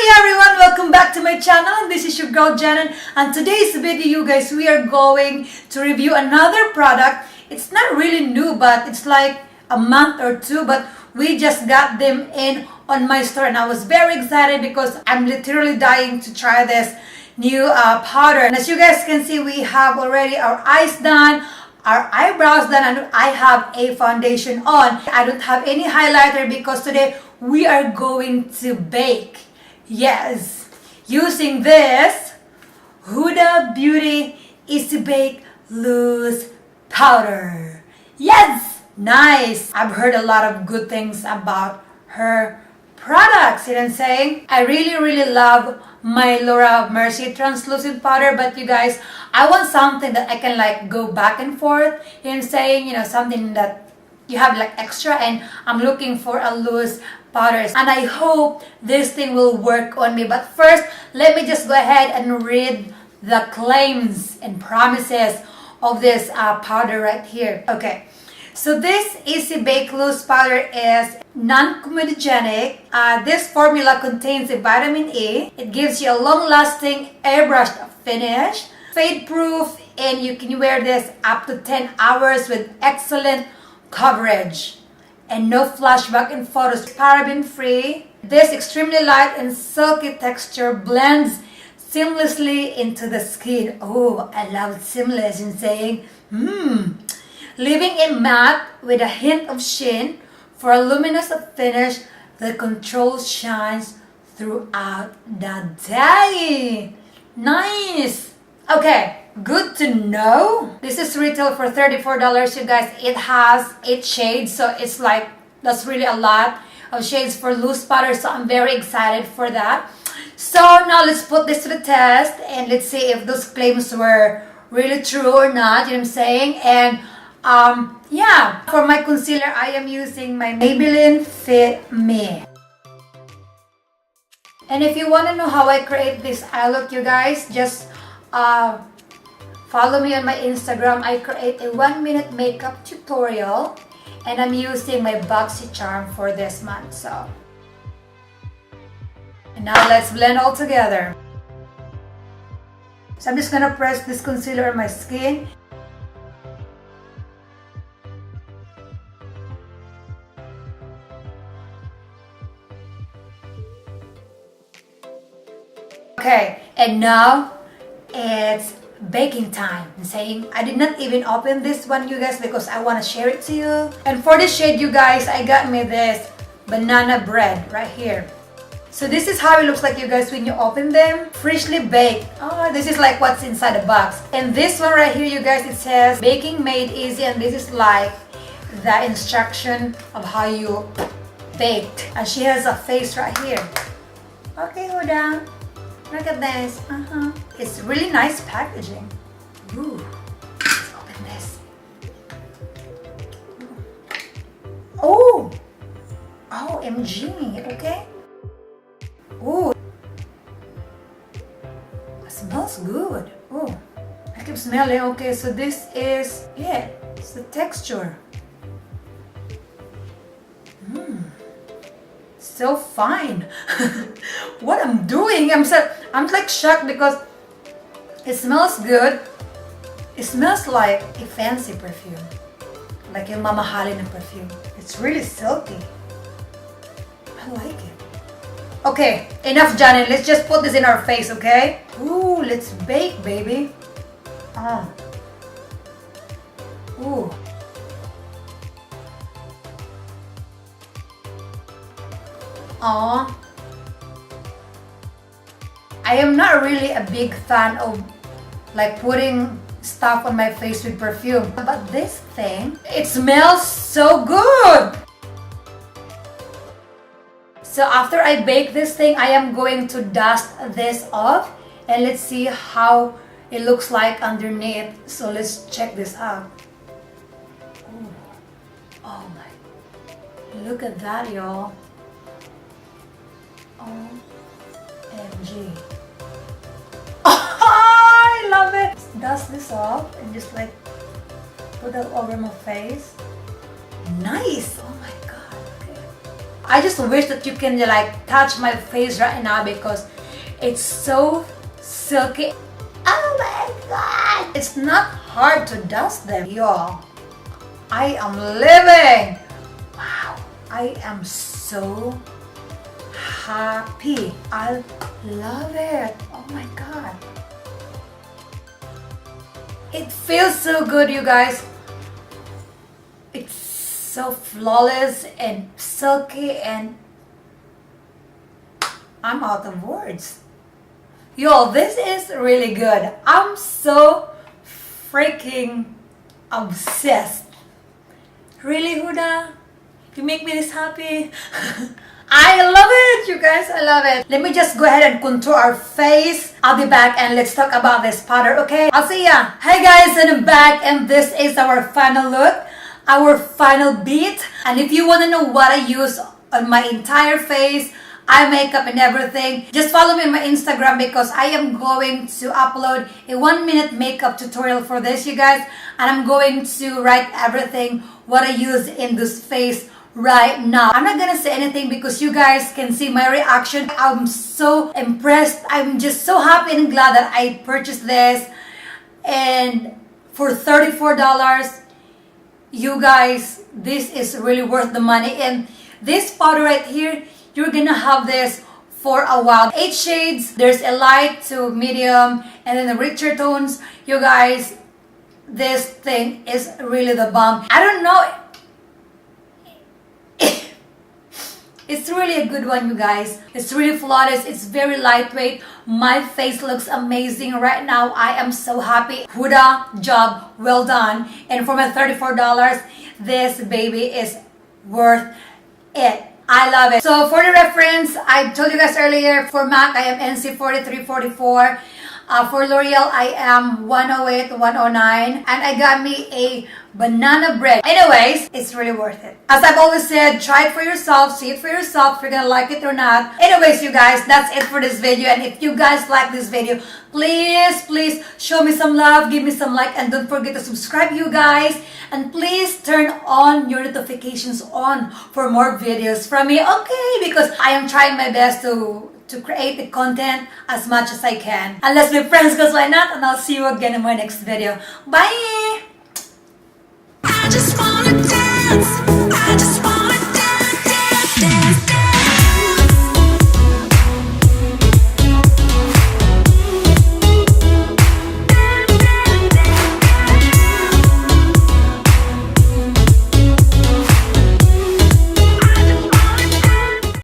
Hi everyone, welcome back to my channel. This is your girl Janet, and today's video, you guys, we are going to review another product. It's not really new, but it's like a month or two, but we just got them in on my store and I was very excited because I'm literally dying to try this new powder. And as you guys can see, we have already our eyes done, our eyebrows done, and I have a foundation on. I don't have any highlighter because today we are going to bake. Yes, using this Huda Beauty Easy Bake Loose Powder. Yes, nice. I've heard a lot of good things about her products. You know what I'm saying? I really love my Laura Mercier translucent powder, but you guys, I want something that I can like go back and forth. You know what I'm saying? You know, something that you have like extra, and I'm looking for a loose powders, and I hope this thing will work on me. But first, let me just go ahead and read the claims and promises of this powder right here. Okay, so this Easy Bake Loose powder is non-comedogenic. This formula contains a vitamin E. It gives you a long-lasting airbrushed finish, fade-proof, and you can wear this up to 10 hours with excellent coverage and no flashback in photos. Paraben free. This extremely light and silky texture blends seamlessly into the skin. Oh, I love seamless in saying leaving it matte with a hint of sheen for a luminous finish that controls shines throughout the day. Nice. Okay, good to know. This is retail for $34, you guys. It has 8 shades, so it's like, that's really a lot of shades for loose powder, so I'm very excited for that. So now let's put this to the test and let's see if those claims were really true or not, you know what I'm saying? And yeah, for my concealer, I am using my Maybelline Fit Me. And if you want to know how I create this eye look, you guys, just follow me on my Instagram. I create a 1-minute makeup tutorial and I'm using my BoxyCharm for this month. So, and now let's blend all together. So I'm just gonna press this concealer on my skin. Okay, and now it's baking time. I'm saying I did not even open this one, you guys, because I want to share it to you. And for this shade, you guys, I got me this banana bread right here. So this is how it looks like, you guys, when you open them. Freshly baked. Oh, this is like what's inside the box. And this one right here, you guys, it says baking made easy, and this is like the instruction of how you baked. And she has a face right here. Okay, Huda. Look at this. It's really nice packaging. Ooh. Let's open this. Oh! OMG. Okay. Ooh. It smells good. Oh. I keep smelling. Okay, so this is it. It's the texture. So fine. What I'm doing, I'm like shocked because it smells good. It smells like a fancy perfume, like a mamahalin perfume. It's really silky. I like it. Okay, enough Janet. Let's just put this in our face, okay? Ooh, let's bake, baby. Ooh. Aww. I am not really a big fan of like putting stuff on my face with perfume, but this thing, it smells so good. So after I bake this thing, I am going to dust this off and let's see how it looks like underneath. So let's check this out. Ooh. Oh my, look at that, y'all. OMG. I love it. Dust this off and just like put that over my face. Nice. Oh my god. Okay. I just wish that you can like touch my face right now because it's so silky. Oh my god! It's not hard to dust them, y'all. I am living! Wow, I am so happy. I love it. Oh my god. It feels so good, you guys. It's so flawless and silky and I'm out of words. Yo, this is really good. I'm so freaking obsessed. Really, Huda? You make me this happy? I love it, you guys. I love it. Let me just go ahead and contour our face. I'll be back and let's talk about this powder, okay? I'll see ya. Hey guys, and I'm back and this is our final look, our final beat. And if you want to know what I use on my entire face, eye makeup and everything, just follow me on my Instagram because I am going to upload a 1-minute makeup tutorial for this, you guys. And I'm going to write everything what I use in this face right now. I'm not gonna say anything because you guys can see my reaction. I'm so impressed. I'm just so happy and glad that I purchased this. And for $34, you guys, this is really worth the money. And this powder right here, you're gonna have this for a while. 8 shades. There's a light to medium and then the richer tones. You guys, this thing is really the bomb. I don't know. It's really a good one, you guys. It's really flawless. It's very lightweight. My face looks amazing right now. I am so happy. Huda, job well done. And for my $34, this baby is worth it. I love it. So for the reference, I told you guys earlier, for MAC, I am NC4344. For L'Oreal, I am 108, 109. And I got me a banana bread. Anyways, it's really worth it. As I've always said, try it for yourself, see it for yourself if you're gonna like it or not. Anyways, you guys, that's it for this video. And if you guys like this video, please show me some love, give me some like, and don't forget to subscribe, you guys. And please turn on your notifications on for more videos from me, okay? Because I am trying my best to create the content as much as I can. And let's be friends, because why not? And I'll see you again in my next video. Bye! I just wanna dance.